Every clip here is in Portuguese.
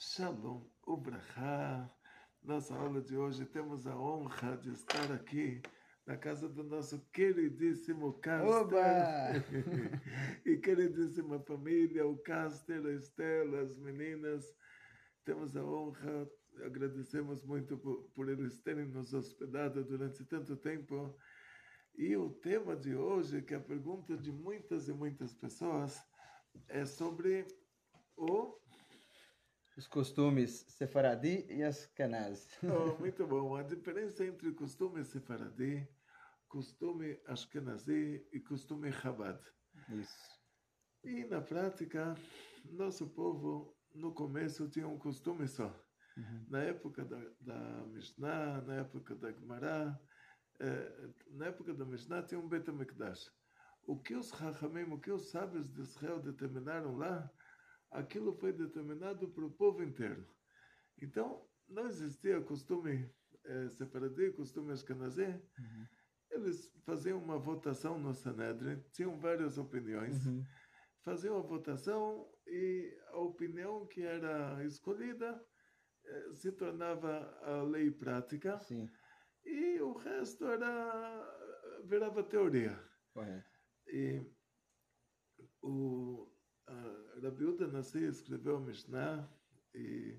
Shalom, Ubrahá. Nossa aula de hoje temos a honra de estar aqui na casa do nosso queridíssimo Caster Oba! e queridíssima família, o Caster, a Estela, as meninas. Temos a honra, agradecemos muito por eles terem nos hospedado durante tanto tempo. E o tema de hoje, que é a pergunta de muitas e muitas pessoas, é sobre o... Os costumes sefaradi e Ashkenazi. Oh, muito bom. A diferença entre costume sefaradi, costume ashkenazi e costume Chabad. Isso. E na prática, nosso povo no começo tinha um costume só. Uhum. Na época da Mishnah, na época da Gemara, na época da Mishnah tinha um Bet HaMikdash. O que os Chachamim, o que os sábios de Israel determinaram lá, aquilo foi determinado para o povo inteiro. Então, não existia costume sefaradi, costume ashkenazi. Uhum. Eles faziam uma votação no Sanedrin, tinham várias opiniões, Uhum. faziam a votação e a opinião que era escolhida se tornava a lei prática Sim, e o resto virava teoria. correto. E o Rabi Uda Nassi escreveu a Mishnah e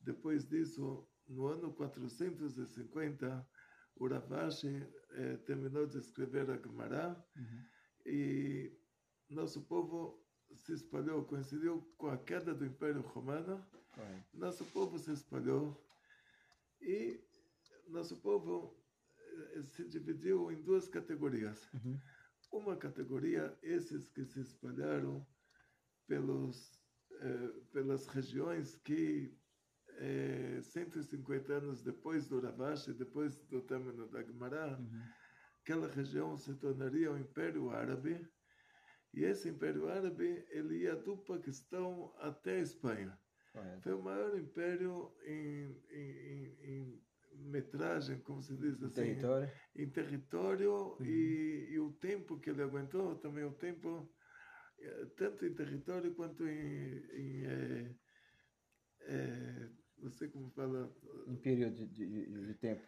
depois disso, no ano 450, o Rav Ashi terminou de escrever a Gemara Uhum. e nosso povo se espalhou, coincidiu com a queda do Império Romano. Correto. Nosso povo se espalhou e nosso povo se dividiu em duas categorias. Uhum. Uma categoria, esses que se espalharam pelas regiões que 150 anos depois do Ravashi, depois do término da Gemara, Uhum. aquela região se tornaria o Império Árabe, e esse Império Árabe ele ia do Paquistão até a Espanha. Correto. Foi o maior império em metragem, como se diz assim, Território. em território Uhum. e o tempo que ele aguentou, também o tempo, tanto em território quanto não sei como fala, Em período de tempo.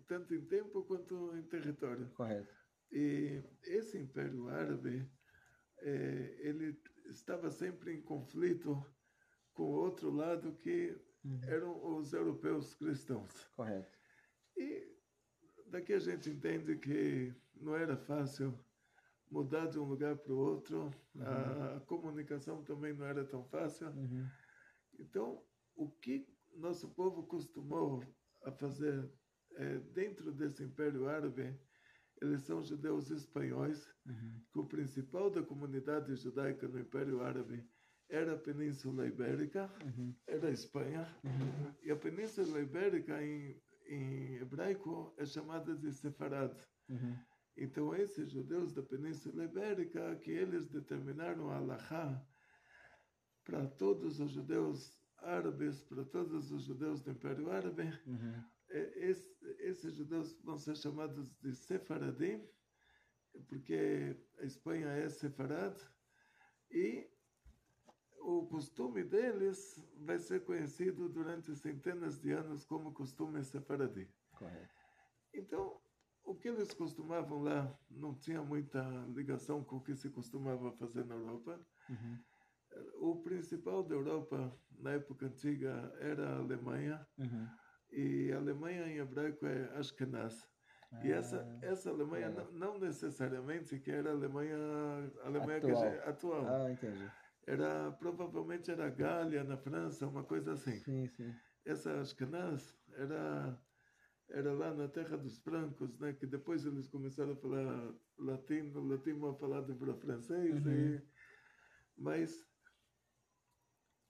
tanto em tempo quanto em território. Correto. E esse Império Árabe, ele estava sempre em conflito com o outro lado que Uhum. eram os europeus cristãos. Correto. E daqui a gente entende que não era fácil mudar de um lugar para o outro, a comunicação também não era tão fácil. Uhum. Então, o que nosso povo costumou a fazer dentro desse Império Árabe, eles são judeus espanhóis, Uhum. que o principal da comunidade judaica no Império Árabe era a Península Ibérica, Uhum. era a Espanha, Uhum. e a Península Ibérica em hebraico é chamada de Sefarad. Uhum. Então, esses judeus da Península Ibérica, que eles determinaram a Halachá para todos os judeus árabes, para todos os judeus do Império Árabe, Uhum. esses judeus vão ser chamados de Sefaradim, porque a Espanha é Sefarad, e o costume deles vai ser conhecido durante centenas de anos como costume sefaradi. Correto. Então, o que eles costumavam lá não tinha muita ligação com o que se costumava fazer na Europa. Uhum. O principal da Europa, na época antiga, era a Alemanha, Uhum. e a Alemanha em hebraico é Ashkenaz. E essa Alemanha Legal. não necessariamente que era a Alemanha que Atual. atual. Entendi. Provavelmente era Gália, na França, uma coisa assim. Sim, sim. Essa Ashkenaz era lá na terra dos francos, né? Que depois eles começaram a falar latim, o latim é falado para francês, Uhum. mas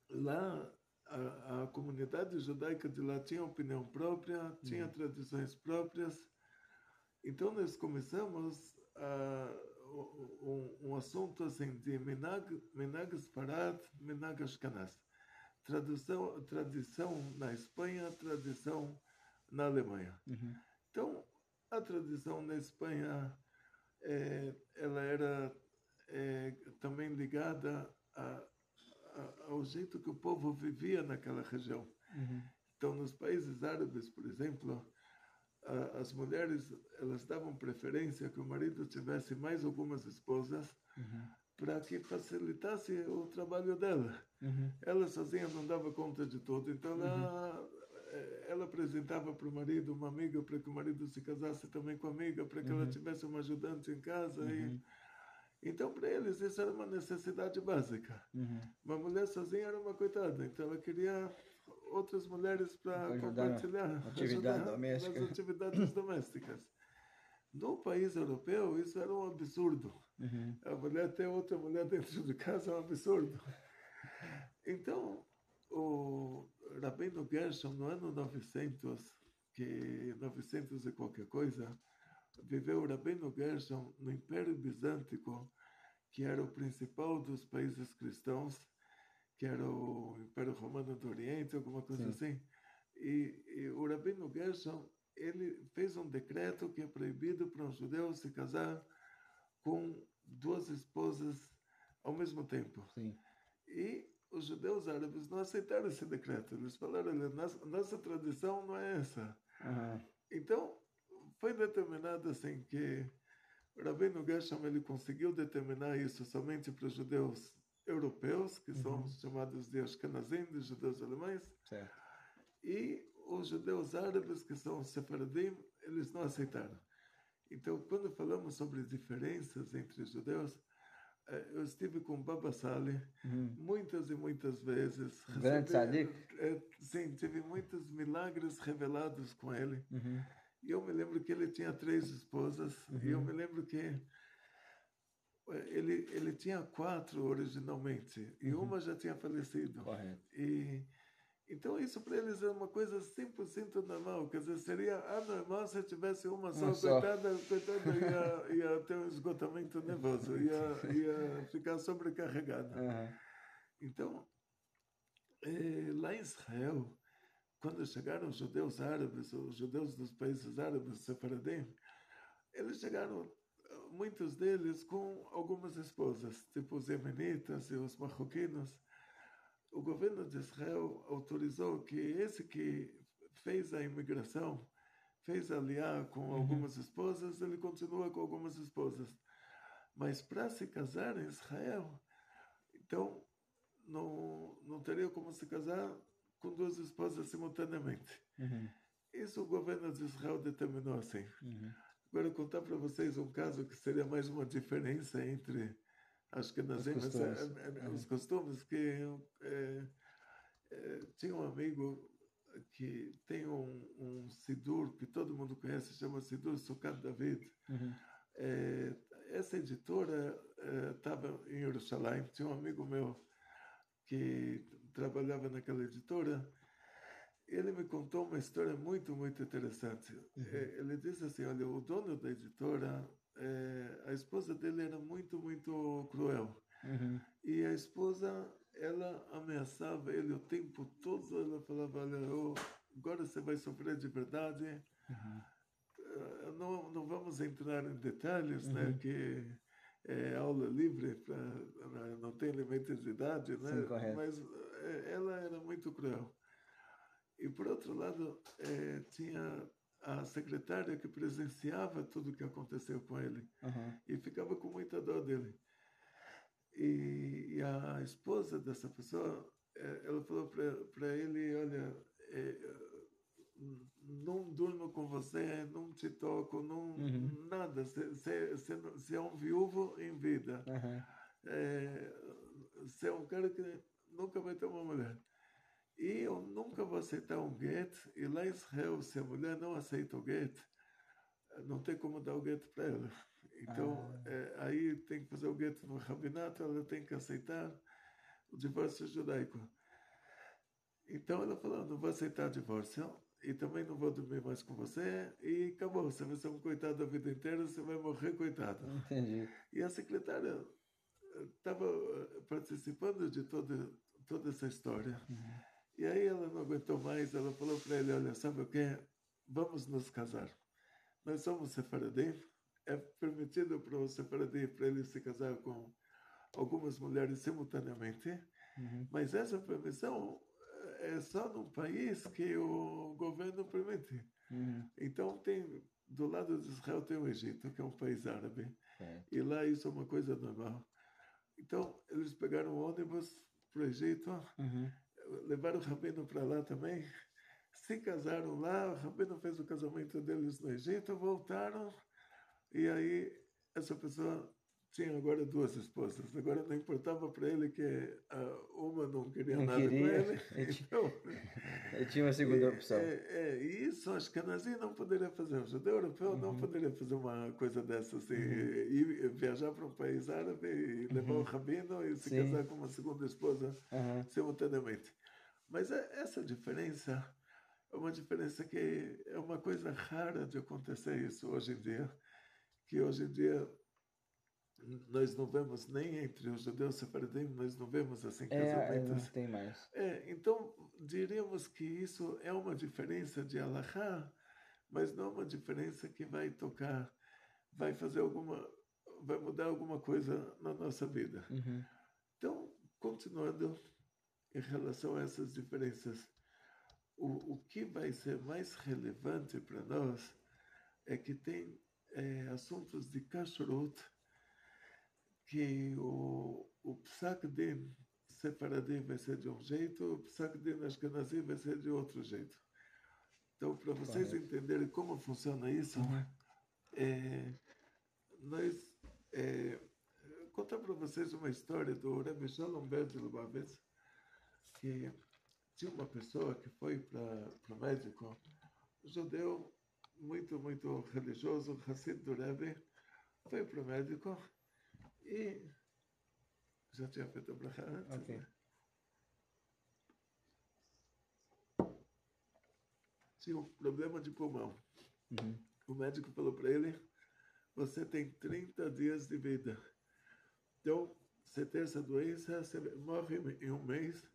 lá a comunidade judaica de lá tinha opinião própria, tinha Uhum. tradições próprias. Então nós começamos um assunto assim de Minag Sfarad, Minag Ashkenaz. Tradição na Espanha, tradição na Alemanha. Uhum. Então, a tradição na Espanha, ela era também ligada ao jeito que o povo vivia naquela região. Uhum. Então, nos países árabes, por exemplo, as mulheres elas davam preferência que o marido tivesse mais algumas esposas Uhum. para que facilitasse o trabalho dela. Uhum. Ela sozinha não dava conta de tudo, então Uhum. ela apresentava para o marido uma amiga para que o marido se casasse também com a amiga, para que ela Uhum. tivesse uma ajudante em casa. Uhum. Então, para eles, isso era uma necessidade básica. Uhum. Uma mulher sozinha era uma coitada, então ela queria outras mulheres para Para ajudar compartilhar, na atividade ajudar doméstica. nas atividades domésticas. No país europeu, isso era um absurdo. Uhum. A mulher ter outra mulher dentro de casa é um absurdo. Então, o Rabino Gershom, no ano 900, que 900 e qualquer coisa, viveu o Rabino Gershom no Império Bizântico, que era o principal dos países cristãos, que era o Império Romano do Oriente, alguma coisa Sim. assim. E o Rabino Gershom, ele fez um decreto que é proibido para um judeu se casar com duas esposas ao mesmo tempo. Sim. E os judeus árabes não aceitaram esse decreto. Eles falaram, olha, nossa tradição não é essa. Uhum. Então, foi determinado assim que o Rabino Gershom ele conseguiu determinar isso somente para os judeus europeus, que são Uhum. chamados de Ashkenazim, de judeus alemães, Certo. e os judeus árabes, que são Sephardim, eles não aceitaram. Então, quando falamos sobre diferenças entre judeus, eu estive com Baba Sali Uhum. muitas e muitas vezes. Um grande tzadik. Sim, tive muitos milagres revelados com ele. Uhum. E eu me lembro que ele tinha 3 esposas. E eu Uhum. me lembro que ele tinha 4 originalmente. E Uhum. uma já tinha falecido. Correto. Então, isso para eles é uma coisa 100% normal. Quer dizer, seria anormal se tivesse uma só. Uma só. Coitada ia ter um esgotamento nervoso, ia ficar sobrecarregada. Uhum. Então, lá em Israel, quando chegaram os judeus árabes, os judeus dos países árabes, Sephardim, eles chegaram, muitos deles, com algumas esposas, tipo os yemenitas e os marroquinos. O governo de Israel autorizou que esse que fez a imigração, fez aliar com algumas esposas, ele continua com algumas esposas. Mas para se casar em Israel, então não teria como se casar com 2 esposas simultaneamente. Uhum. Isso o governo de Israel determinou assim. Uhum. Agora, contar para vocês um caso que seria mais uma diferença entre as que Os costumes. os costumes, que tinha um amigo que tem um Sidur que todo mundo conhece, chama Sidur Sukkot David. Uhum. Essa editora estava em Jerusalém. Tinha um amigo meu que trabalhava naquela editora. Ele me contou uma história muito, muito interessante. Ele disse assim, olha, o dono da editora, a esposa dele era muito, muito cruel. Uhum. E a esposa, ela ameaçava ele o tempo todo. Ela falava, olha, agora você vai sofrer de verdade. Uhum. Não vamos entrar em detalhes, né? Uhum. Que é aula livre, não tem limites de idade, né? Sim, correto. Mas ela era muito cruel. E, por outro lado, tinha a secretária que presenciava tudo o que aconteceu com ele. Uhum. E ficava com muita dó dele. E a esposa dessa pessoa, ela falou para ele, olha, não durmo com você, não te toco, não, Uhum. nada. Você é um viúvo em vida. Uhum. Você é um cara que nunca vai ter uma mulher. E eu nunca vou aceitar um get. E lá em Israel, se a mulher não aceita o get, não tem como dar o get para ela. Então, aí tem que fazer o get no rabinato, ela tem que aceitar o divórcio judaico. Então ela falou, não vou aceitar divórcio e também não vou dormir mais com você e acabou, você vai ser um coitado a vida inteira, você vai morrer coitado. Entendi. E a secretária estava participando de toda essa história. Uhum. E aí ela não aguentou mais, ela falou para ele, olha, sabe o quê? Vamos nos casar. Nós somos sefaradim, é permitido para o sefaradim, para ele se casar com algumas mulheres simultaneamente, Uhum. mas essa permissão é só num país que o governo permite. Uhum. Então tem do lado de Israel tem o Egito, que é um país árabe, Correto. e lá isso é uma coisa normal. Então eles pegaram um ônibus para o Egito, Uhum. levaram o rabino para lá também, se casaram lá, o rabino fez o casamento deles no Egito, voltaram, e aí essa pessoa tinha agora duas esposas. Agora não importava para ele que uma não queria Não nada com queria. ele, então Ele tinha uma e, segunda opção. e isso acho que a Nazi não poderia fazer. O judeu europeu não Uhum. poderia fazer uma coisa dessa, assim, Uhum. ir viajar para um país árabe e levar o Uhum. rabino e se Sim. casar com uma segunda esposa Aham. simultaneamente. Mas essa diferença é uma diferença que é uma coisa rara de acontecer isso hoje em dia, que hoje em dia nós não vemos nem entre os judeus separados, nós não vemos assim Não casamentos. tem mais. Então diríamos que isso é uma diferença de alahá, mas não uma diferença que vai tocar, vai fazer alguma, vai mudar alguma coisa na nossa vida. Uhum. Então, continuando em relação a essas diferenças, o que vai ser mais relevante para nós é que tem assuntos de kashrut que o Psak Din Sefaradim vai ser de um jeito, o Psak Din Ashkenazi vai ser de outro jeito. Então, para vocês Correto. entenderem como funciona isso, Uhum. é, nós contar para vocês uma história do Rebbe Shalom Ber de Lubavitch, que tinha uma pessoa que foi para o médico, judeu, muito religioso, Hassid do Rebbe, foi para o médico e já tinha feito a bracha antes, Ok. né? Tinha um problema de pulmão. Uhum. O médico falou para ele: você tem 30 dias de vida. Então, você tem essa doença, você morre em um mês.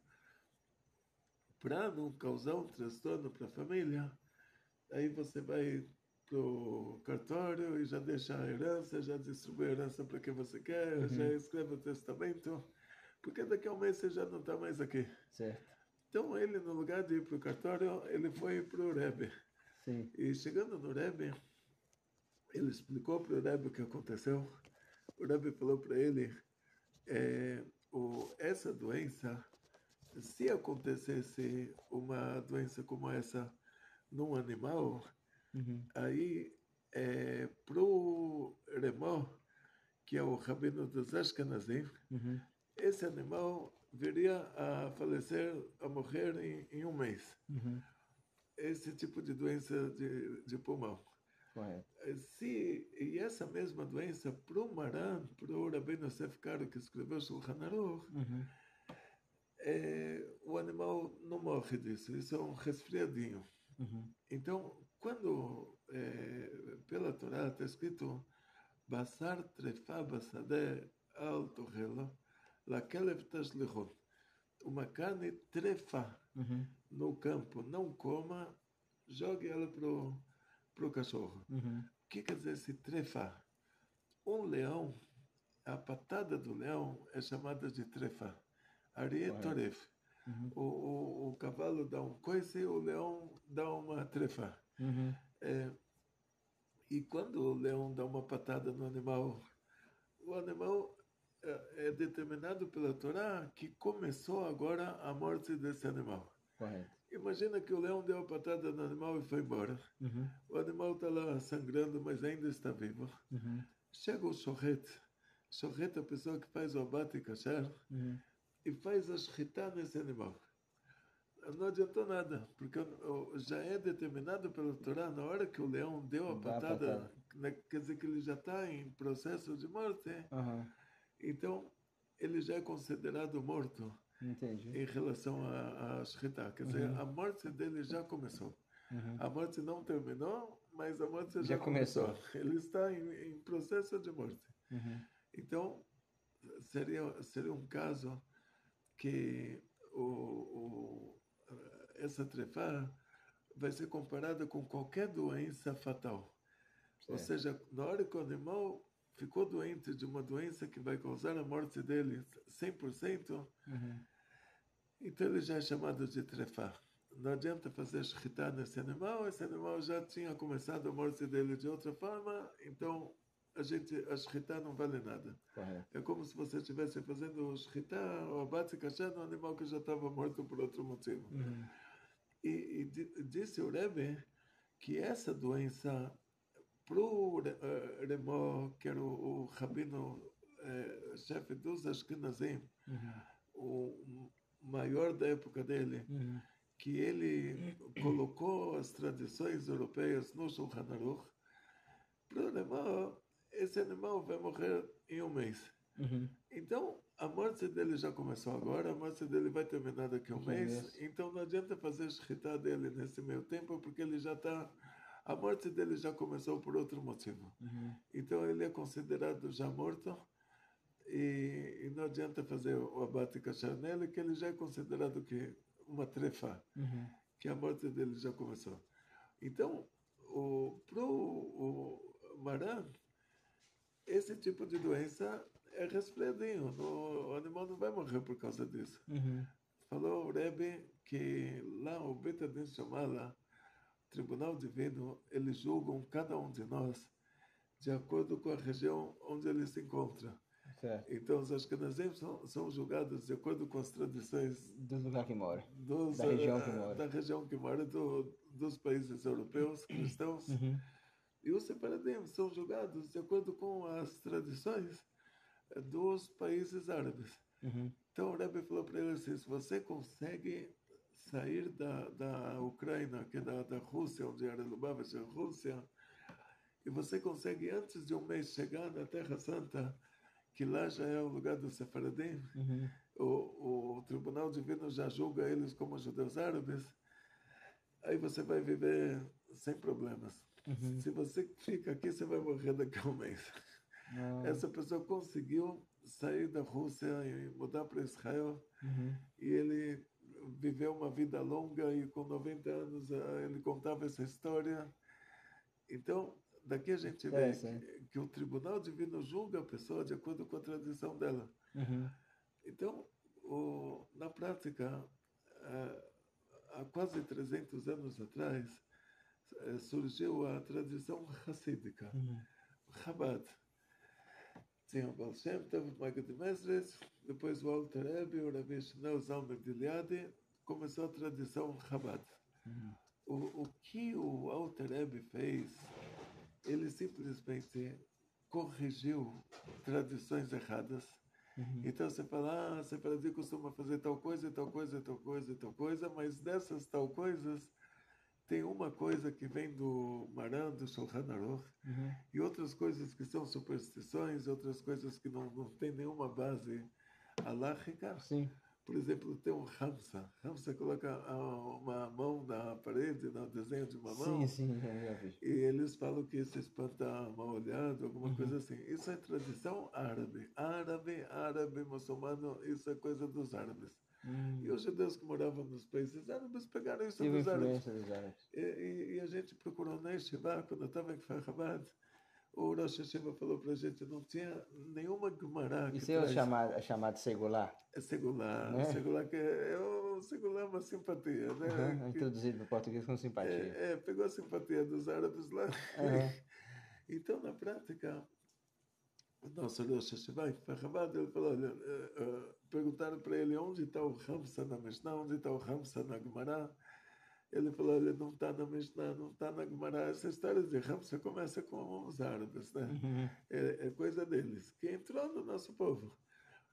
Para não causar um transtorno para a família, aí você vai pro cartório e já deixa a herança, já distribui a herança para quem você quer, já Uhum. escreve o testamento, porque daqui a um mês você já não está mais aqui. Certo. Então ele, no lugar de ir para o cartório, ele foi para o Rebbe. Sim. E chegando no Rebbe, ele explicou para o Rebbe o que aconteceu. O Rebbe falou para ele, essa doença, se acontecesse uma doença como essa num animal, Uhum. aí para o Remó, que é o rabino dos Ashkenazim, Uhum. esse animal viria a falecer, a morrer em um mês. Uhum. Esse tipo de doença de pulmão. Correto. E essa mesma doença, para o Maran, para o Rabino Yosef Karo, que escreveu o Shulchan Aruch, Uhum. o animal não morre disso, isso é um resfriadinho. Uhum. Então, quando pela Torá está escrito Basar trefa basadeh al torrelo, lakelev tashlichon, uma carne trefa Uhum. no campo, não coma, jogue ela pro cachorro. Uhum. O que quer dizer esse trefa? Um leão, a patada do leão é chamada de trefa. Arie Correto. toref. Uhum. O cavalo dá um coice, o leão dá uma trefa. Uhum. E quando o leão dá uma patada no animal, o animal é determinado pela Torá que começou agora a morte desse animal. Correto. Imagina que o leão deu a patada no animal e foi embora. Uhum. O animal está lá sangrando, mas ainda está vivo. Uhum. Chega o shochet. Shochet é a pessoa que faz o abate kasher Uhum. e faz a shritá nesse animal. Não adiantou nada, porque já é determinado pela Torá, na hora que o leão deu a Dá a patada, patada. quer dizer que ele já está em processo de morte, Aham. então ele já é considerado morto Entendi. em relação a Shritá. Quer dizer, Uhum. a morte dele já começou. Uhum. A morte não terminou, mas a morte Já já começou. começou. Ele está em processo de morte. Uhum. Então, seria um caso que essa trefá vai ser comparada com qualquer doença fatal. Ou Certo. seja, na hora que o animal ficou doente de uma doença que vai causar a morte dele 100%, então ele já é chamado de trefá. Não adianta fazer shkita nesse animal, esse animal já tinha começado a morte dele de outra forma, então a shkita não vale nada. Correto. É como se você estivesse fazendo shkita ou abate kasher no animal que já estava morto por outro motivo. E disse o Rebbe que essa doença, para o Remó, que era o rabino chefe dos Ashkenazim, o maior da época dele, que ele colocou as tradições europeias no Shulchan Aruch, para o Remó, esse animal vai morrer em um mês. Então, a morte dele já começou agora, a morte dele vai terminar daqui a um mês, então não adianta fazer shkita dele nesse meio tempo, porque ele já está... A morte dele já começou por outro motivo. Então, ele é considerado já morto, e não adianta fazer o abate kasher nele, que ele já é considerado que uma trefa, que a morte dele já começou. Então, para o Maran, esse tipo de doença é resfriadinho, o animal não vai morrer por causa disso. Falou o Rebbe que lá o Bet Din Shamala, Tribunal Divino, eles julgam cada um de nós de acordo com a região onde ele se encontra. Certo. Então, os Ashkenazim são julgados de acordo com as tradições Do lugar que mora. Da região que mora. Da região que mora, dos países europeus, cristãos. E os separadim são julgados de acordo com as tradições dos países árabes. Então o Rebbe falou para ele assim, se você consegue sair da Ucrânia, que é da Rússia, onde era Lubavitch, a Rússia, e você consegue antes de um mês chegar na Terra Santa, que lá já é o lugar dos separadim, o Tribunal Divino já julga eles como judeus árabes, aí você vai viver sem problemas. Se você fica aqui, você vai morrer daqui a um mês. Essa pessoa conseguiu sair da Rússia e mudar para Israel, e ele viveu uma vida longa, e com 90 anos ele contava essa história. Então, daqui a gente vê que o Tribunal Divino julga a pessoa de acordo com a tradição dela. Então, na prática, há quase 300 anos atrás, surgiu a tradição hassídica, Chabad. Tinha o Baal Shem Tov, o Maggid Mesres, depois o Alter Rebbe, o Rabbi Shneur Zalman de Liadi, começou a tradição Chabad. O que o Alter Rebbe fez, ele simplesmente corrigiu tradições erradas. Então você fala, Sephardim costuma fazer tal coisa, tal coisa, tal coisa, tal coisa, mas dessas tal coisas, tem uma coisa que vem do Maran, do Shulchan Aruch, e outras coisas que são superstições, outras coisas que não tem nenhuma base halakhica. Por exemplo, tem um Hamsa. Hamsa coloca uma mão na parede, no desenho de uma mão. Já vi. E eles falam que isso espanta mal olhado, alguma coisa assim. Isso é tradição árabe. Árabe, muçulmano, isso é coisa dos árabes. E os judeus que moravam nos países árabes pegaram isso dos árabes. E a gente procurou na Yeshiva, quando eu estava em Kfar Chabad, o Rosh Hashiva falou para a gente, não tinha nenhuma Gemara que isso é chamado segular? É segular, né? Segular que segular é uma simpatia, né? Introduzido no português com simpatia. Pegou a simpatia dos árabes lá. Então, na prática, o nosso Rosh Hashiva, em Kfar Chabad, ele falou, olha, perguntaram para ele onde está o Hamsa na Mishnah, onde está o Hamsa na Gemara. Ele falou, olha, não está na Mishnah, não está na Gemara. Essa história de Hamsa começa com os árabes, né? É coisa deles, que entrou no nosso povo.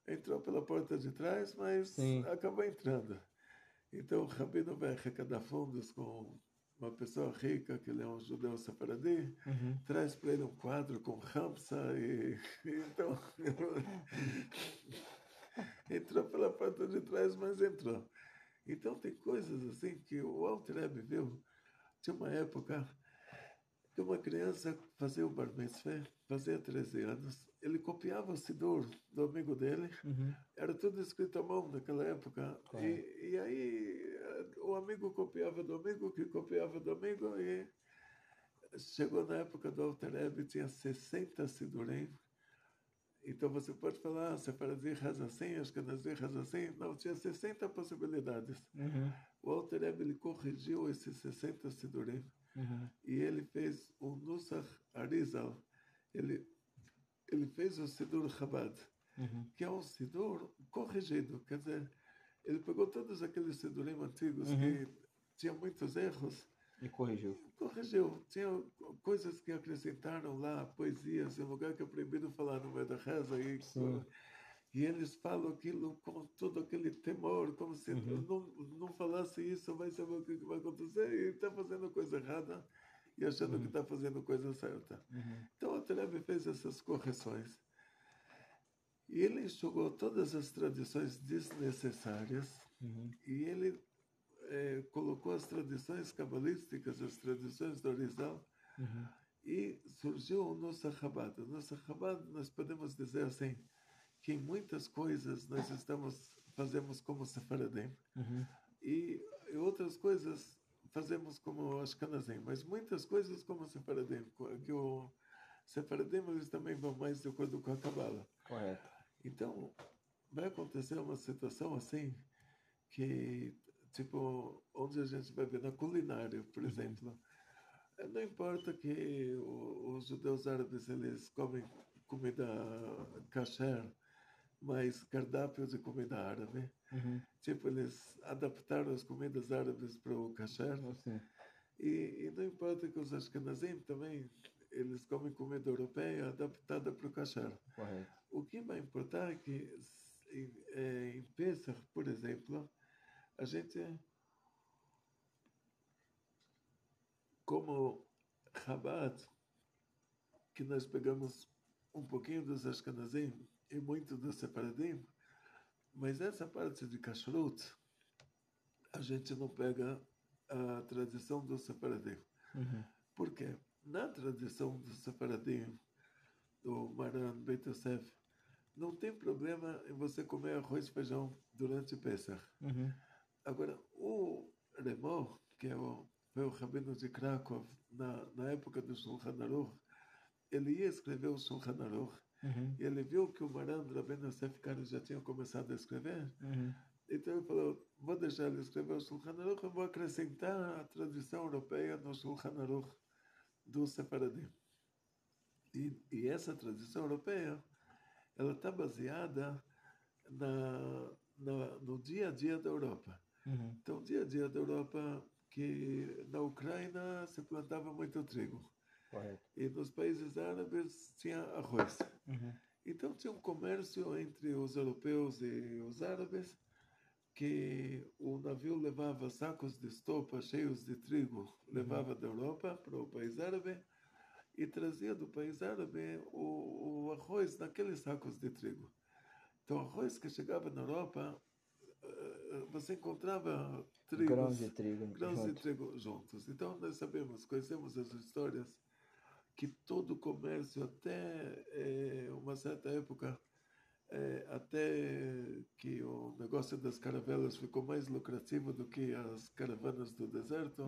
Entrou pela porta de trás, mas acabou entrando. Então, o Rabino vai arrecadar fundos com uma pessoa rica, que ele é um judeu sefaradi, traz para ele um quadro com Hamsa, e então entrou pela porta de trás, mas entrou. Então, tem coisas assim que o Alter Rebbe viu. Tinha uma época que uma criança fazia o Bar Mitzvah, fazia 13 anos, ele copiava o Sidur do amigo dele, era tudo escrito à mão naquela época, e aí o amigo copiava do amigo, que copiava do amigo, e chegou na época do Alter Rebbe, tinha 60 Sidurim, Então você pode falar, Sephardim reza assim, Ashkenazi reza assim. Não, tinha 60 possibilidades. O Alter Rebbe, ele corrigiu esses 60 Sidurim e ele fez o Nusach Arizal. Ele fez o Sidur Chabad, que é um Sidur corrigido. Quer dizer, ele pegou todos aqueles Sidurim antigos que tinham muitos erros e corrigiu. Corrigiu. Tinha coisas que acrescentaram lá, poesias, em lugar que é proibido falar no meio da reza. E eles falam aquilo com todo aquele temor, como se não falasse isso, vai saber o que vai acontecer. E está fazendo coisa errada e achando que está fazendo coisa certa. Então, o Rebbe fez essas correções. E ele enxugou todas as tradições desnecessárias e ele colocou as tradições cabalísticas, as tradições do Arizal, e surgiu o nosso Chabad. O nosso Chabad, nós podemos dizer assim, que em muitas coisas nós fazemos como Sephardim, e outras coisas fazemos como Ashkenazim, mas muitas coisas como Sephardim, que o Sephardim eles também vão mais de acordo com a Kabbalah. Correto. Então, vai acontecer uma situação assim, que tipo, onde a gente vai ver na culinária, por exemplo, não importa que os judeus árabes eles comem comida kasher, mas cardápios de comida árabe, tipo, eles adaptaram as comidas árabes para o kasher, e não importa que os ashkenazim também, eles comem comida europeia adaptada para o kasher. Correto. O que vai importar é que em Pesach, por exemplo, a gente, como Chabad, que nós pegamos um pouquinho dos Ashkenazim e muito dos Sephardim, mas essa parte de Kashrut, a gente não pega a tradição do Sephardim. Por quê? Na tradição do Sephardim, do Maran Beit Yosef, não tem problema em você comer arroz e feijão durante Pesach. Agora, o Remor, que foi o rabino de Krakow na época do Shulchan Aruch, ele ia escrever o Shulchan Aruch, e ele viu que o Maran Rabbeinu Yosef Karo já tinha começado a escrever, então ele falou, vou deixar ele escrever o Shulchan Aruch, eu vou acrescentar a tradição europeia no Shulchan Aruch do Sephardim. E essa tradição europeia, ela está baseada no dia a dia da Europa. Então, o dia a dia da Europa, que na Ucrânia se plantava muito trigo. Correto. E nos países árabes tinha arroz. Então, tinha um comércio entre os europeus e os árabes, que o navio levava sacos de estopa cheios de trigo, levava da Europa para o país árabe, e trazia do país árabe o arroz naqueles sacos de trigo. Então, o arroz que chegava na Europa, você encontrava grãos de trigo juntos. Então, nós conhecemos as histórias que todo o comércio, até uma certa época, até que o negócio das caravelas ficou mais lucrativo do que as caravanas do deserto,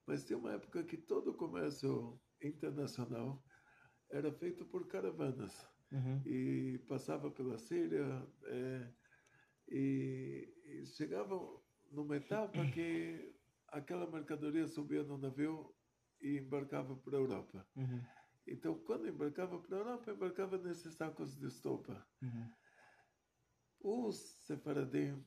mas tem uma época que todo o comércio internacional era feito por caravanas e passava pela Síria e chegava numa etapa que aquela mercadoria subia no navio e embarcava para a Europa. Então, quando embarcava para a Europa, embarcava nesses sacos de estopa. Os separadim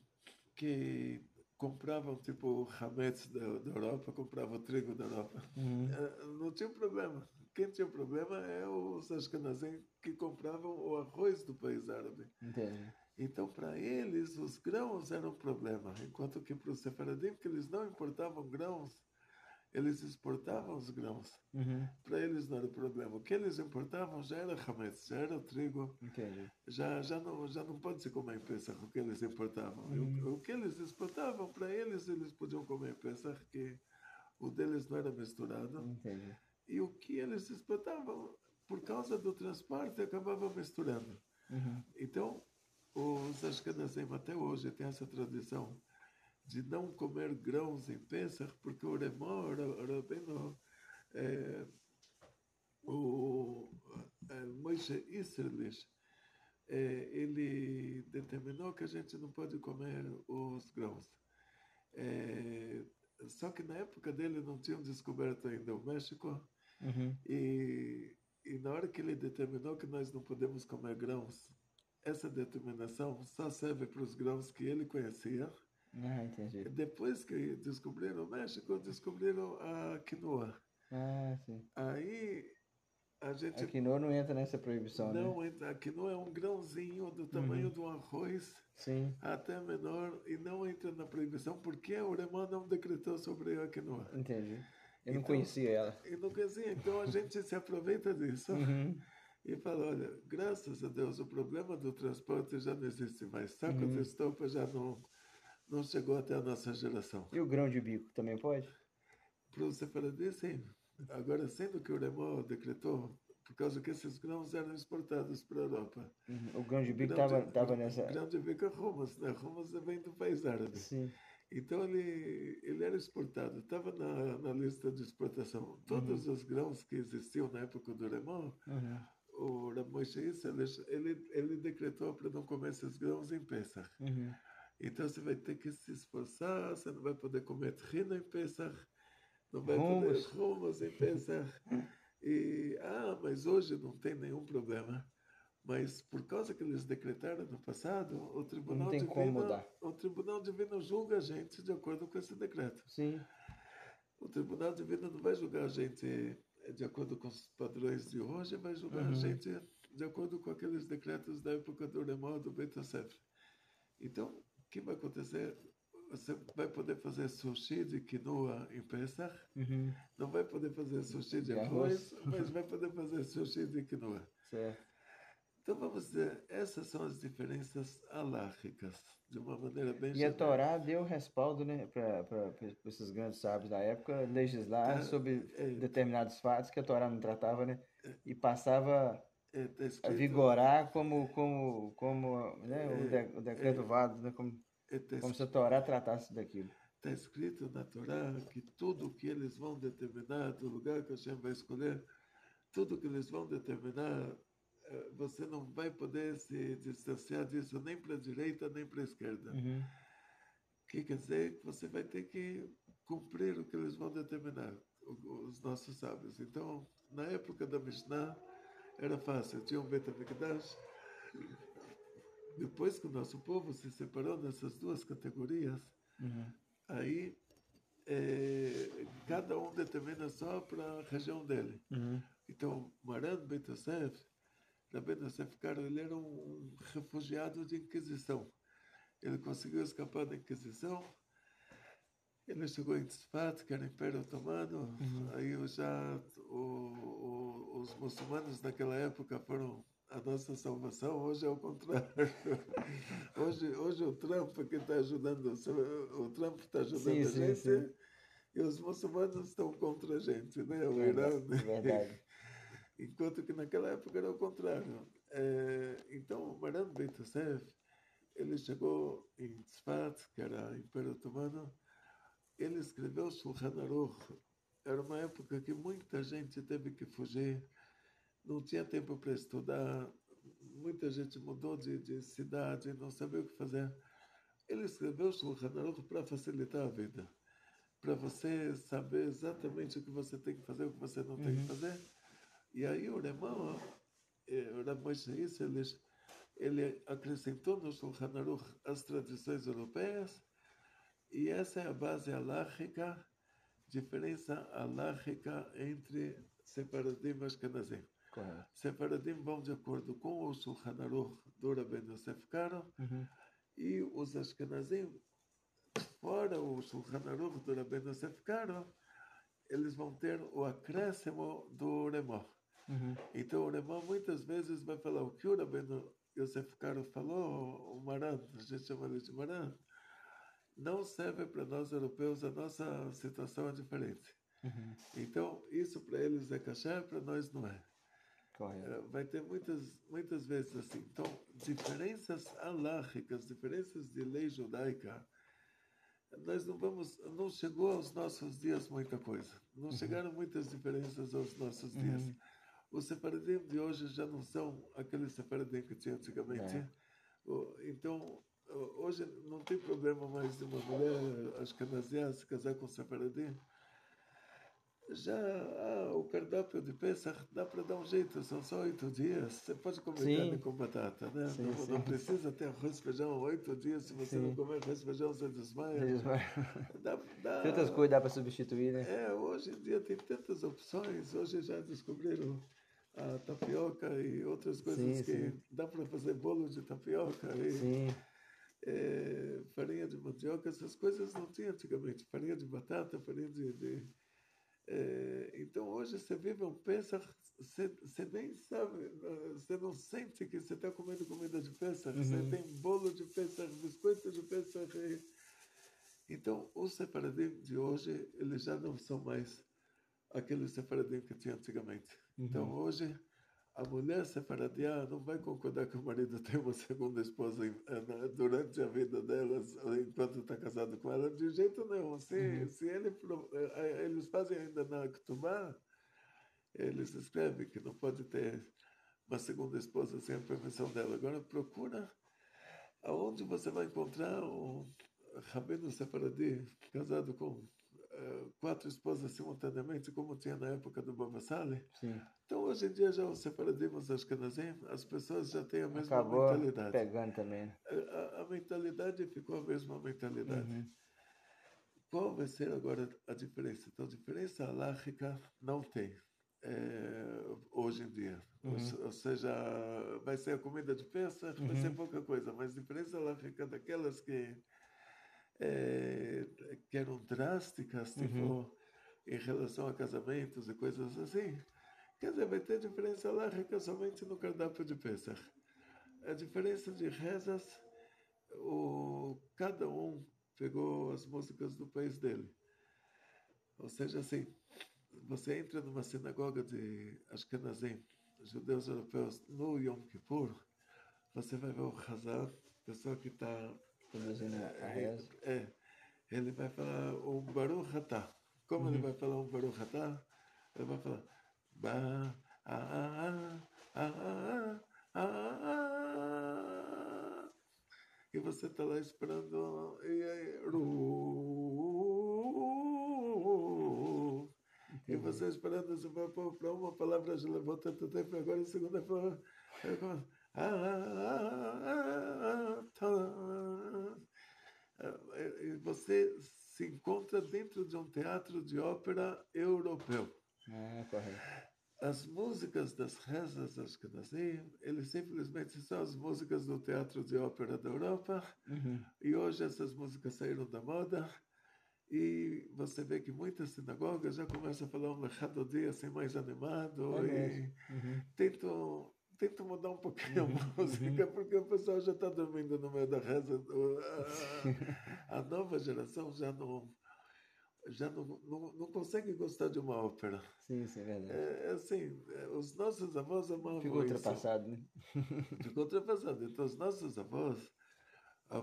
que compravam tipo hametz da Europa, compravam trigo da Europa, não tinha problema. Quem tinha problema é os ashkenazim que compravam o arroz do país árabe. Entendi. Então, para eles, os grãos eram um problema, enquanto que para os separadim, que eles não importavam grãos, eles exportavam os grãos. Para eles não era problema. O que eles importavam já era hametz, já era o trigo. Entendi. Já não pode se comer em Pesach o que eles importavam. O que eles exportavam, para eles podiam comer em Pesach, que o deles não era misturado. Entendi. E o que eles exportavam, por causa do transporte, acabava misturando. Então, os ashkenazim até hoje têm essa tradição de não comer grãos em Pesach, porque o Remor, o Moshe Isserlich, ele determinou que a gente não pode comer os grãos. É, só que na época dele não tinham descoberto ainda o México, Uhum. e na hora que ele determinou que nós não podemos comer grãos, essa determinação só serve para os grãos que ele conhecia. Ah, entendi. Depois que descobriram o México, descobriram a quinoa. Ah, sim. Aí a A gente quinoa não entra nessa proibição, né? não entra, a quinoa é um grãozinho do tamanho Uhum. do arroz, Sim, até menor, e não entra na proibição porque o Uremã não decretou sobre a quinoa. entendi. Eu não Então, conhecia ela. e não quer dizer, então a gente se aproveita disso Uhum. e fala, olha, graças a Deus o problema do transporte já não existe mais, saco de Uhum. estopa já não chegou até a nossa geração. E o grão de bico também pode? Para o separadismo, sim. Agora, sendo que o Uremã decretou, por causa que esses grãos eram exportados para a Europa. Uhum. O grão de bico Grão de, tava nessa. grão de bico é hummus, né? Hummus vem do país árabe. Sim. Então ele era exportado, estava na lista de exportação. Uhum. Todos os grãos que existiam na época do Uremã, Uhum. o Ramoshis, ele decretou para não comer esses grãos em Pesach. Uhum. Então você vai ter que se esforçar, você não vai poder comer trina em Pesach, não vai poder Rumos. hummus em Pesach. Mas hoje não tem nenhum problema. Mas por causa que eles decretaram no passado, Não tem como mudar. o Tribunal Divino julga a gente de acordo com esse decreto. Sim. O Tribunal Divino não vai julgar a gente de acordo com os padrões de hoje, vai julgar a Uhum. gente de acordo com aqueles decretos da época do Uremã, do Beit Yosef. Então, o que vai acontecer? Você vai poder fazer sushi de quinoa em Pesach, Uhum. não vai poder fazer sushi de De arroz. arroz, mas vai poder fazer sushi de quinoa. Certo. Então, vamos dizer, essas são as diferenças alárricas, de uma maneira bem E a genérica. Torá deu respaldo, né, para esses grandes sábios da época legislar Tá, sobre é, determinados fatos que a Torá não tratava, né? E passava tá a escrito, vigorar como né, o decreto é, válido, né, como se a Torá tratasse daquilo. tá escrito na Torá que tudo que eles vão determinar, do lugar que Hashem vai escolher, tudo que eles vão determinar, você não vai poder se distanciar disso nem para a direita nem para a esquerda. Uhum. Que quer dizer que você vai ter que cumprir o que eles vão determinar, os nossos sábios. Então, na época da Mishnah, era fácil, tinha um Beit HaMikdash. Depois que o nosso povo se separou nessas duas categorias, Uhum. aí cada um determina só para a região dele. Uhum. Então, Maran Beit Yosef, Rabbeinu Yosef Karo, ele era um refugiado de Inquisição. Ele conseguiu escapar da Inquisição. Ele chegou em Tzfat, que era o Império Otomano. Uhum. Aí os muçulmanos naquela época foram a nossa salvação. Hoje é o contrário. Hoje o Trump que está ajudando, o Trump está Sim, ajudando a sim, sim. gente e os muçulmanos estão contra a gente, né? O Verdade. Irã. Verdade. Enquanto que naquela época era o contrário. Então, o Maran Beit Yosef, ele chegou em Tzfat, que era o Império Otomano. Ele escreveu Shulchan Aruch. Era uma época que muita gente teve que fugir, não tinha tempo para estudar, muita gente mudou de cidade, não sabia o que fazer. Ele escreveu Shulchan Aruch para facilitar a vida, para você saber exatamente o que você tem que fazer, o que você não tem que Uhum. fazer. E aí o Remão, o Ramosh ele acrescentou no Shulchan Aruch as tradições europeias, e essa é a base alárrica, diferença alárrica entre Separadim e Ashkenazim. Correto. Separadim vão de acordo com o Shulchan Aruch do Rabbeinu Yosef Karo, Uhum. e os Ashkenazim, fora o Shulchan Aruch do Rabbeinu Yosef Karo, eles vão ter o acréscimo do Remó. Uhum. Então o Remó muitas vezes vai falar o que o Rabbeinu Yosef Karo falou, o Maran, a gente chama ele de Maran, não serve para nós europeus, a nossa situação é diferente. Uhum. Então, isso para eles é kasher, para nós não é. Correto. Vai ter muitas vezes assim. Então, diferenças alárricas, diferenças de lei judaica, não chegou aos nossos dias muita coisa. Não chegaram muitas diferenças aos nossos dias. Uhum. Os separadim de hoje já não são aqueles separadim que tinha antigamente. É. Então, hoje não tem problema mais de uma mulher ashkenazia se casar com separadim. Já o cardápio de Pesach dá para dar um jeito, são só 8 dias. Você pode comer carne Sim, com batata, né? sim, Não sim, precisa ter arroz e feijão 8 dias. Se você não sim. comer arroz e feijão, você desmaia. Deus vai. Dá, Tem outras dá, coisas dá para substituir, né? hoje em dia tem tantas opções. Hoje já descobriram a tapioca e outras coisas Sim, que sim, dá para fazer bolo de tapioca e sim. farinha de mandioca. Essas coisas não tinha antigamente. Farinha de batata, farinha então hoje você vive um Pesach, você nem sabe, você não sente que você está comendo comida de Pesach, você Uhum. tem bolo de Pesach, biscoito de Pesach. Então os separadim de hoje, eles já não são mais aqueles separadim que tinha antigamente. Então Uhum. hoje a mulher separadia não vai concordar que o marido tem uma segunda esposa durante a vida delas, enquanto está casado com ela, de jeito nenhum. Uhum. Se eles fazem ainda na Ketubá, eles escrevem que não pode ter uma segunda esposa sem a permissão dela. Agora procura aonde você vai encontrar um rabino separadi casado com 4 esposas simultaneamente, como tinha na época do Baba Sali. Sim. Então, hoje em dia, já os separadim, Ashkenazim, as pessoas já têm a mesma Acabou mentalidade. pegando também, né? A mentalidade ficou a mesma mentalidade. Uhum. Qual vai ser agora a diferença? Então, a diferença alárrica não tem hoje em dia. Uhum. Ou seja, vai ser a comida de Pesach, vai ser Uhum. pouca coisa, mas a diferença alárrica daquelas que eram drásticas, Uhum. tipo, em relação a casamentos e coisas assim, quer dizer, vai ter diferença alárrica somente no cardápio de Pesach. A diferença de rezas, cada um pegou as músicas do país dele. Ou seja, assim, você entra numa sinagoga de Ashkenazim, judeus europeus, no Yom Kippur, você vai ver o Hazan, pessoa que está... Produzindo a reza. Ele vai falar um Baruch Atah. Como ele Uhum. vai falar um Baruch Atah? Ele vai falar... Ba, a, e você está lá esperando e aí, e Entendi. você esperando, você vai para uma palavra já levou tanto tempo, agora a segunda palavra e você se encontra dentro de um teatro de ópera europeu. Ah, correto. As músicas das rezas Ashkenazim, eles simplesmente são as músicas do teatro de ópera da Europa, Uhum. e hoje essas músicas saíram da moda, e você vê que muitas sinagogas já começam a falar um Lechado Dia assim mais animado, É mesmo. e Uhum. tentam mudar um pouquinho Uhum. a música, Uhum. porque o pessoal já está dormindo no meio da reza. A nova geração já não consegue gostar de uma ópera. Sim, sim, é verdade. Assim, os nossos avós Ficou amavam isso. ultrapassado, né? Ficou ultrapassado. Então, os nossos avós,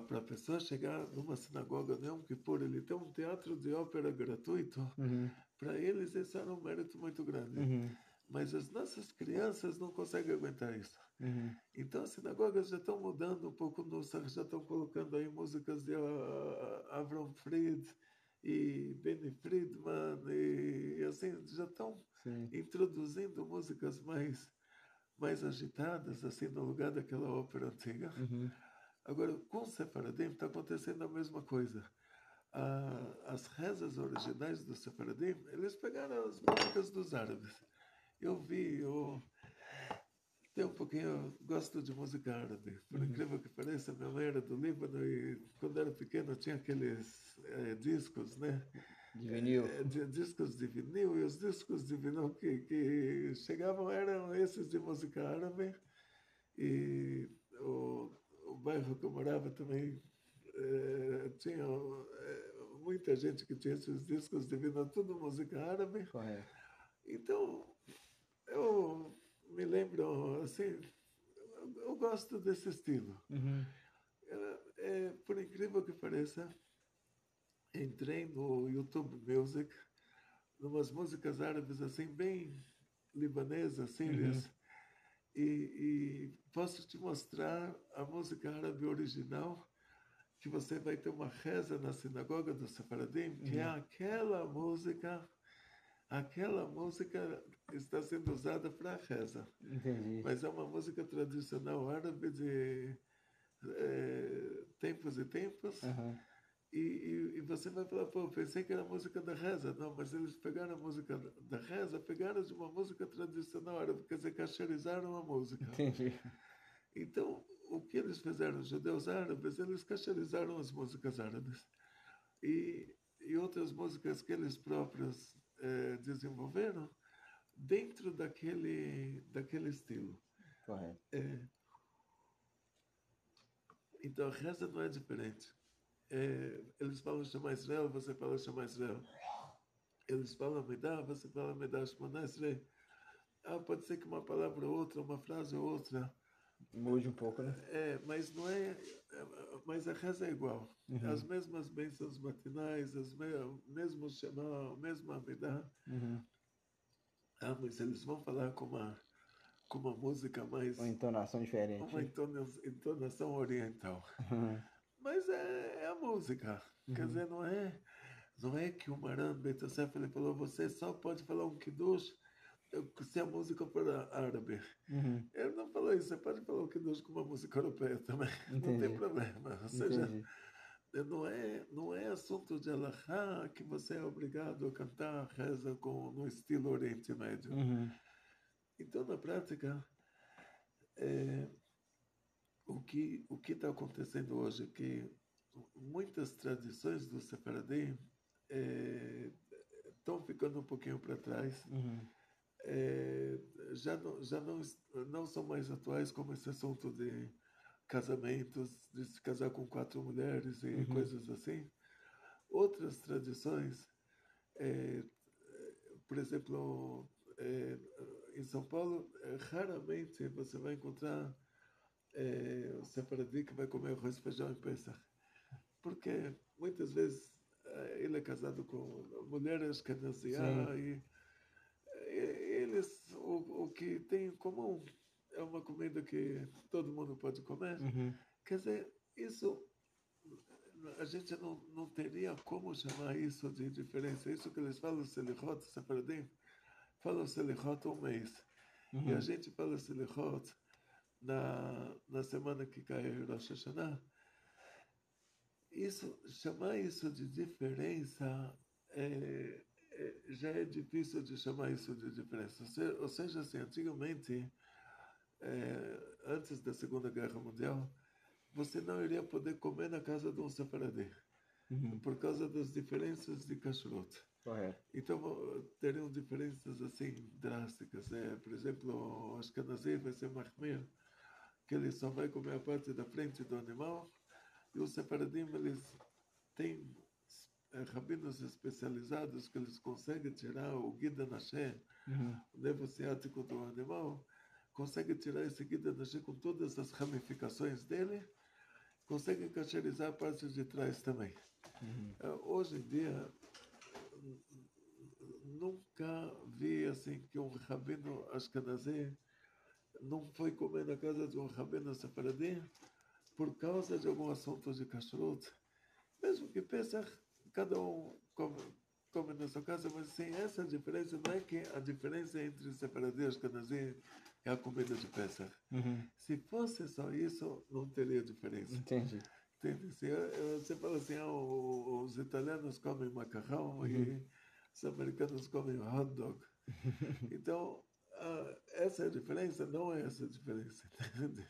para a pessoa chegar numa sinagoga no Yom Kippur, ele tem um teatro de ópera gratuito, Uhum. para eles isso era um mérito muito grande. Uhum. Mas as nossas crianças não conseguem aguentar isso. Uhum. Então, as sinagogas já estão mudando um pouco o Nusach, já estão colocando aí músicas de Avram Fried e Benny Friedman, e assim, já estão Sim. introduzindo músicas mais agitadas, assim, no lugar daquela ópera antiga. Uhum. Agora, com o Separadim está acontecendo a mesma coisa. As rezas originais do Separadim, eles pegaram as músicas dos árabes. Eu tenho um pouquinho, eu gosto de música árabe. Por Uhum. incrível que pareça, minha mãe era do Líbano e quando era pequeno tinha aqueles discos, né? De vinil. Discos de vinil, e os discos de vinil que chegavam eram esses de música árabe. E o bairro que eu morava também tinha muita gente que tinha esses discos de vinil, tudo música árabe. Correto. Então, eu me lembro, assim, eu gosto desse estilo. Uhum. Por incrível que pareça, entrei no YouTube Music, numas músicas árabes assim, bem libanesas, sírias, e posso te mostrar a música árabe original, que você vai ter uma reza na sinagoga do Sefaradim, que é aquela música está sendo usada para a reza. Entendi. Mas é uma música tradicional árabe de tempos e tempos. Aham. E você vai falar, pô, pensei que era a música da reza. Não, mas eles pegaram a música da reza, pegaram de uma música tradicional árabe, quer dizer, cacherizaram a música. Entendi. Então, o que eles fizeram, os judeus árabes, eles cacherizaram as músicas árabes. E outras músicas que eles próprios desenvolveram dentro daquele estilo. Correto. Então, a reza não é diferente. Eles falam Shema Israel, você fala Shema Israel. Eles falam Midá, você fala Midá Shemona Esrei. Pode ser que uma palavra ou outra, uma frase ou outra Mude um pouco, né? mas não mas a reza é igual. As mesmas bênçãos matinais, mesmo Shema, o mesmo Amidá. Mas eles vão falar com uma música mais... Uma entonação diferente. Uma entonação oriental. Mas é a música. Quer dizer, não é que o Maran Beit Yosef ele falou, você só pode falar um Kiddush se a música for árabe. Ele não falou isso, você pode falar um Kiddush com uma música europeia também. Entendi. Não tem problema. Ou seja, não é assunto de Allahá que você é obrigado a cantar a reza no estilo Oriente Médio. Então, na prática, o que está acontecendo hoje é que muitas tradições do Sefaradim estão ficando um pouquinho para trás. Já não são mais atuais, como esse assunto de casamentos, de se casar com 4 mulheres e coisas assim. Outras tradições, por exemplo, em São Paulo, raramente você vai encontrar o sefaradi que vai comer arroz e feijão em Pesach. Porque muitas vezes ele é casado com mulheres ashkenaziá e eles, o que tem em comum é uma comida que todo mundo pode comer. Quer dizer, isso a gente não teria como chamar isso de diferença. Isso que eles falam, Selichot, Sefaradim, falam Selichot um mês. E a gente fala Selichot na semana que cai Rosh Hashanah. Chamar isso de diferença já é difícil de chamar isso de diferença. Ou seja, assim, antigamente, antes da Segunda Guerra Mundial, você não iria poder comer na casa de um sefaradi, por causa das diferenças de kashrut. Correto. Então, teriam diferenças assim drásticas. Por exemplo, o Ashkenazi vai ser mahmir, que ele só vai comer a parte da frente do animal, e os separadim, eles têm rabinos especializados que eles conseguem tirar o guida nashe, o nervo ciático do animal, conseguem tirar esse guida nashe com todas as ramificações dele, conseguem cacherizar a parte de trás também. Hoje em dia, nunca vi assim que um rabino ashkenazi não foi comer na casa de um rabino sefaradi por causa de algum assunto de kashrut. Mesmo que Pesach, cada um come na sua casa, mas sem essa diferença, não é que a diferença entre sefaradi e ashkenazi é a comida de Pesach. Se fosse só isso, não teria diferença. Entendi. Entende? Você fala assim, os italianos comem macarrão e os americanos comem hot dog. Então, essa é a diferença, não é essa a diferença.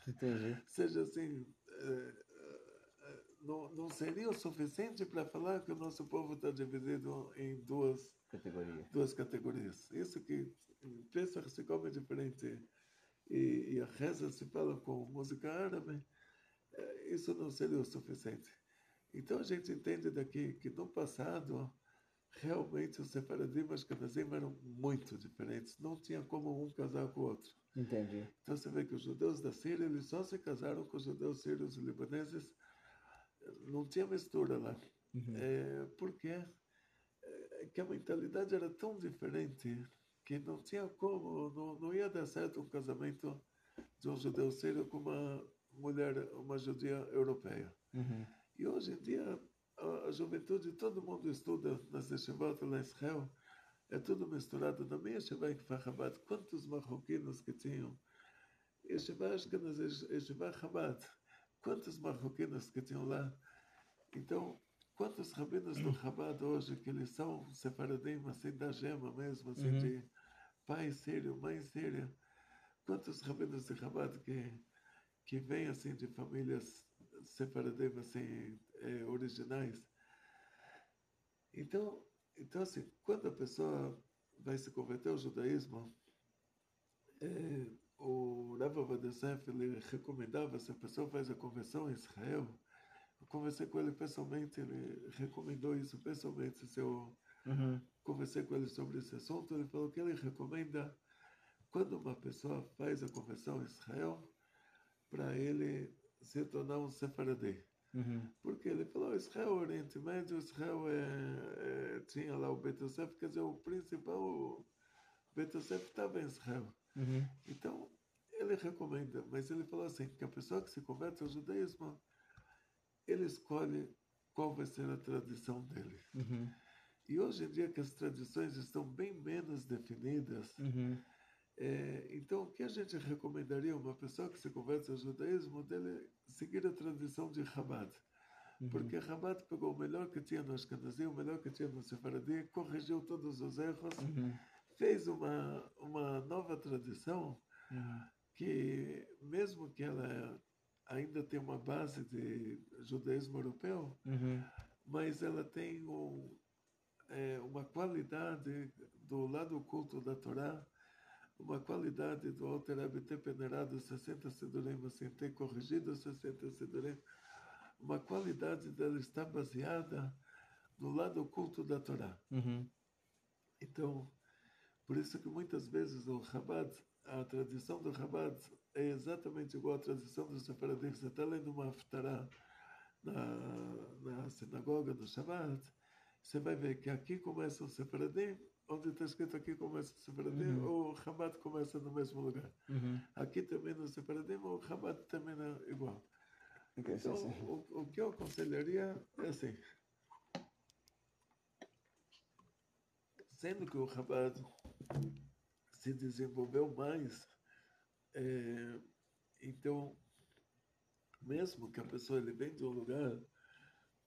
Entendi. Seja assim, não seria o suficiente para falar que o nosso povo está dividido em duas categorias. Isso que Pesach se come diferente e a reza se fala com música árabe, isso não seria o suficiente. Então a gente entende daqui que no passado realmente os sefaradim e ashkenazim eram muito diferentes. Não tinha como um casar com o outro. Entendi. Então você vê que os judeus da Síria, eles só se casaram com os judeus sírios e libaneses. Não tinha mistura lá. Porque que a mentalidade era tão diferente que não tinha como, não ia dar certo um casamento de um judeu sírio com uma mulher, uma judia europeia. Uhum. E hoje em dia, a juventude, todo mundo estuda nas yeshivot lá em Israel, é tudo misturado. Na minha yeshiva em Kfar Chabad, quantos marroquinos que tinham? Yeshiva Ashkenaz, yeshiva Chabad, quantos marroquinos que tinham lá? Então, quantos rabinos do Chabad hoje, que eles são sefaradim, assim, da gema mesmo, assim, Uhum. de pai sírio, mãe síria? Quantos rabinos de Chabad que vêm, assim, de famílias sefaradim, assim, originais? Então, assim, quando a pessoa vai se converter ao judaísmo, o Rav Ovadia Yosef, ele recomendava, se a pessoa faz a conversão em Israel, eu conversei com ele pessoalmente, ele recomendou isso pessoalmente. Se eu Uhum. conversei com ele sobre esse assunto, ele falou que ele recomenda, quando uma pessoa faz a conversão em Israel, para ele se tornar um sefaradi. Uhum. Porque ele falou, Israel, Oriente Médio, Israel tinha lá o Beit Yosef, quer dizer, o principal Beit Yosef estava em Israel. Uhum. Então, ele recomenda, mas ele falou assim, que a pessoa que se converte ao judaísmo, ele escolhe qual vai ser a tradição dele. Uhum. E hoje em dia que as tradições estão bem menos definidas, Uhum. então o que a gente recomendaria a uma pessoa que se converte ao judaísmo dele seguir a tradição de Chabad? Uhum. Porque Chabad pegou o melhor que tinha no Ashkenazi, o melhor que tinha no Sefaradi, corrigiu todos os erros, Uhum. fez uma nova tradição Uhum. que, mesmo que ela ainda tem uma base de judaísmo europeu, Uhum. mas ela tem uma qualidade do lado oculto da Torá, uma qualidade do Alter Rebbe ter peneirado 60 Sidurim, assim, ter corrigido 60 Sidurim, uma qualidade dela estar baseada no lado oculto da Torá. Uhum. Então, por isso que muitas vezes o Chabad, a tradição do Chabad é exatamente igual à tradição do Sefaradim. Você está lendo uma Haftarah na sinagoga do Shabbat, você vai ver que aqui começa o Sefaradim, onde está escrito aqui começa o Sefaradim, Uhum. o Chabad começa no mesmo lugar. Uhum. Aqui termina o Sefaradim, o Chabad termina igual. Ok, sim, Então, sim. o que eu aconselharia é assim, sendo que o Chabad se desenvolveu mais, então, mesmo que a pessoa ele vem de um lugar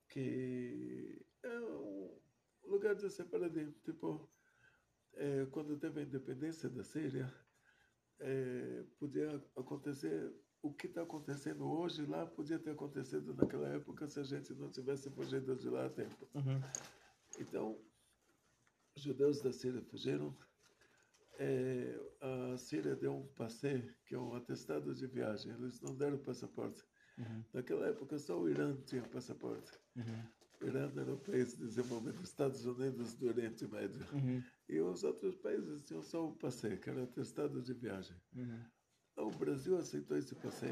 que é um lugar de separatismo, tipo, quando teve a independência da Síria, podia acontecer o que está acontecendo hoje lá, podia ter acontecido naquela época se a gente não tivesse fugido de lá a tempo. Uhum. Então, os judeus da Síria fugiram, a Síria deu um passe, que é um atestado de viagem, eles não deram passaporte. Uhum. Naquela época só o Irã tinha passaporte. Uhum. O Irã era um país desenvolvido, Estados Unidos do Oriente Médio. Uhum. E os outros países tinham só o passe, que era atestado de viagem. Uhum. O Brasil aceitou esse passe.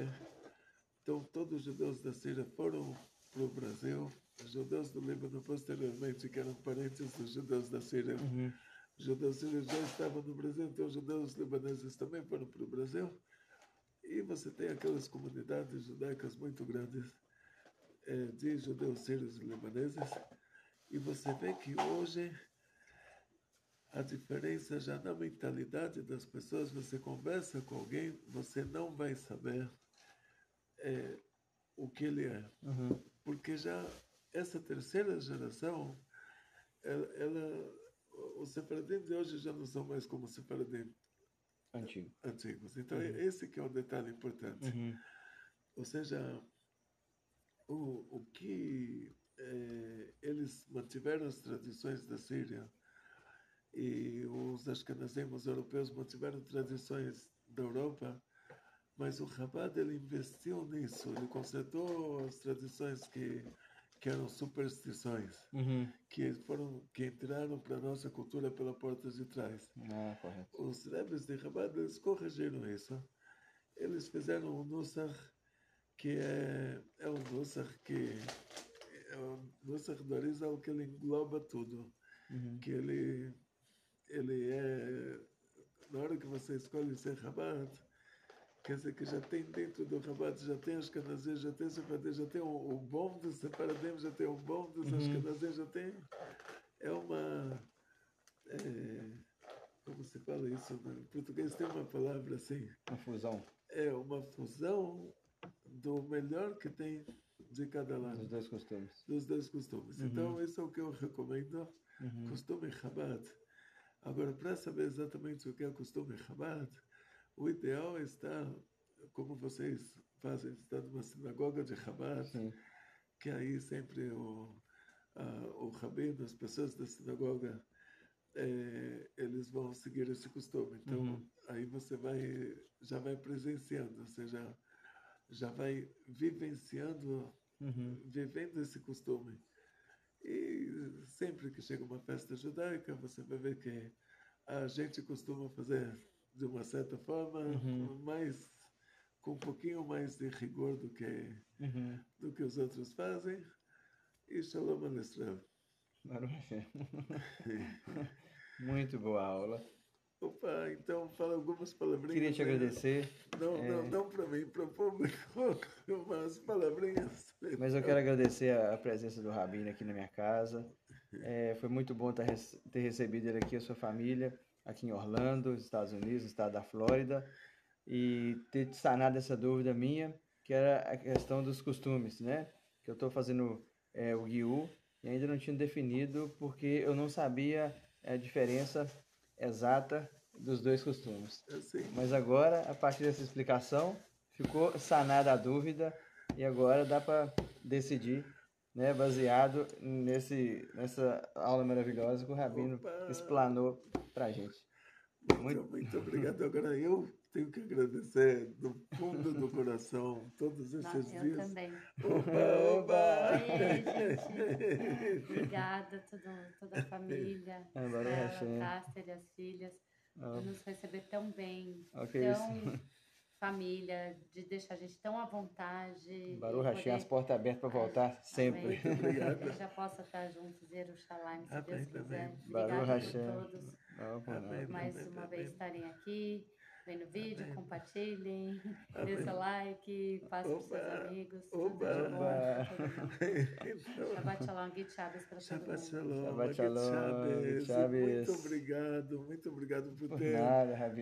Então todos os judeus da Síria foram para o Brasil. Os judeus do Líbano, posteriormente, que eram parentes dos judeus da Síria, Uhum. os judeus sírios já estavam no Brasil, então os judeus libaneses também foram para o Brasil. E você tem aquelas comunidades judaicas muito grandes, de judeus sírios e libaneses. E você vê que hoje a diferença já na mentalidade das pessoas, você conversa com alguém, você não vai saber o que ele é. Uhum. Porque já essa terceira geração, os separadim de hoje já não são mais como os separadim Antigo. antigos. Então, Uhum. esse que é o detalhe importante. Uhum. Ou seja, o que eles mantiveram as tradições da Síria e os ashkenazim, os europeus, mantiveram tradições da Europa, mas o Chabad ele investiu nisso, ele consertou as tradições que eram superstições, Uhum. que entraram para a nossa cultura pela porta de trás. Ah, correto. Os rebes de Chabad eles corrigiram isso. Eles fizeram um Nusach que é um Nusach que é um Nusach do Arizal que ele engloba tudo, Uhum. que ele é na hora que você escolhe ser Chabad, quer dizer que já tem dentro do Chabad, já tem Ashkenazim, já tem Sefadim, já tem o bom dos Separadim, já tem o bom dos Ashkenazim, já tem... É uma... como se fala isso? Em português tem uma palavra assim. Uma fusão É uma fusão do melhor que tem de cada lado. dos dois costumes. Dos dois costumes. Então, isso é o que eu recomendo. Costume Chabad. Agora, para saber exatamente o que é costume Chabad, o ideal é estar, como vocês fazem, estar numa sinagoga de Chabad, Sim. que aí sempre o rabino, as pessoas da sinagoga, eles vão seguir esse costume. Então, aí você já vai presenciando, ou seja, já vai vivenciando, vivendo esse costume. E sempre que chega uma festa judaica, você vai ver que a gente costuma fazer de uma certa forma, com um pouquinho mais de rigor do que os outros fazem. E Shalom Aleichem. Baruch Hashem. Muito boa aula. Opa, então fala algumas palavrinhas. Queria te agradecer. Não para mim, para o público, umas palavrinhas. Mas eu quero agradecer a presença do Rabino aqui na minha casa. Foi muito bom ter recebido ele aqui, a sua família, aqui em Orlando, Estados Unidos, estado da Flórida, e ter sanado essa dúvida minha, que era a questão dos costumes, né? Que eu estou fazendo o Guiú e ainda não tinha definido porque eu não sabia a diferença exata dos dois costumes. Assim. Mas agora, a partir dessa explicação, ficou sanada a dúvida e agora dá para decidir, né, baseado nessa aula maravilhosa que o Rabino explanou para a gente. Muito obrigado. Agora eu tenho que agradecer do fundo do coração todos esses dias. Eu também. Oba! Oi, gente. Obrigada a toda a família, Stella, Caster e as filhas, por nos receber tão bem, tão família, de deixar a gente tão à vontade. Baruch Hashem, as portas abertas para voltar sempre. Obrigado. Que a gente já possa estar juntos, Jerusalém, se Deus quiser. Baruch Obrigada Hashem. por todos. Mais uma vez estarem aqui. Vem no vídeo, compartilhem, dê seu like, passe para os seus amigos. Tudo de bom. Shabbat Shalom, Git Shabbos para todo mundo. Shabbat Shalom, Git Shabbos. Muito obrigado por ter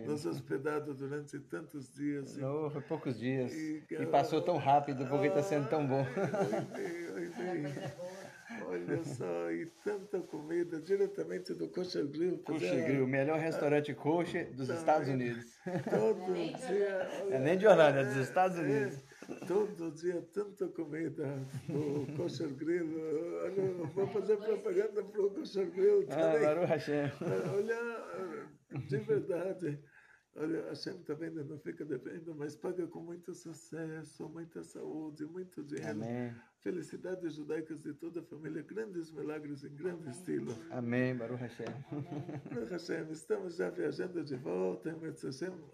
nos hospedado durante tantos dias. Não, foi poucos dias. E passou tão rápido porque está sendo tão bom. Olha só, e tanta comida diretamente do Kosher Grill. Kosher Grill, o melhor restaurante kosher dos Estados Unidos. Todo dia. É nem de Orlando, é dos Estados Unidos. Todo dia tanta comida no Kosher Grill. Olha, vou fazer propaganda para o Kosher Grill também. Baruch Hashem. Olha, de verdade. Olha, a Hashem também não fica devendo, mas paga com muito sucesso, muita saúde, muito dinheiro. Amém. Felicidades judaicas de toda a família, grandes milagres em grande estilo. Amém, Baruch Hashem. Baruch Hashem, estamos já viajando de volta.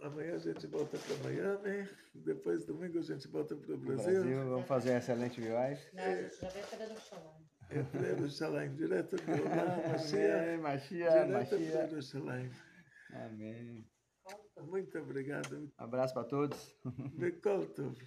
Amanhã a gente volta para Miami, depois domingo a gente volta para o Brasil. Vamos fazer uma excelente viagem. Não, a gente já vai para Jerusalém. Jerusalém, direto do Olá, Mashiach. Direto para Jerusalém. Amém. Muito obrigado. Abraço para todos. Bekoltov.